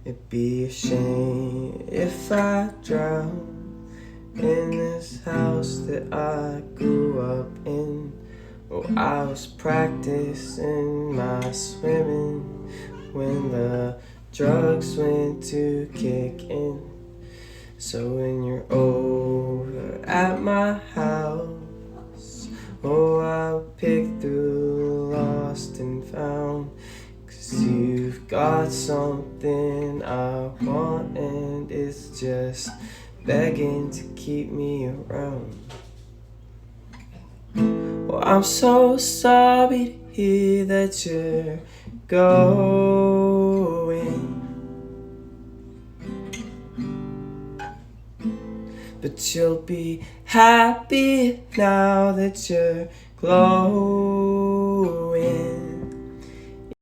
It'd be a shame if I drown in this house that I grew up in. Oh, I was practicing my swimming when the drugs went to kick in. So when you're over at my house, oh, I'll pick through lost and found. 'Cause you've got something I want, and it's just begging to keep me around. Well, I'm so sorry to hear that you're going, but you'll be happy now that you're glowing.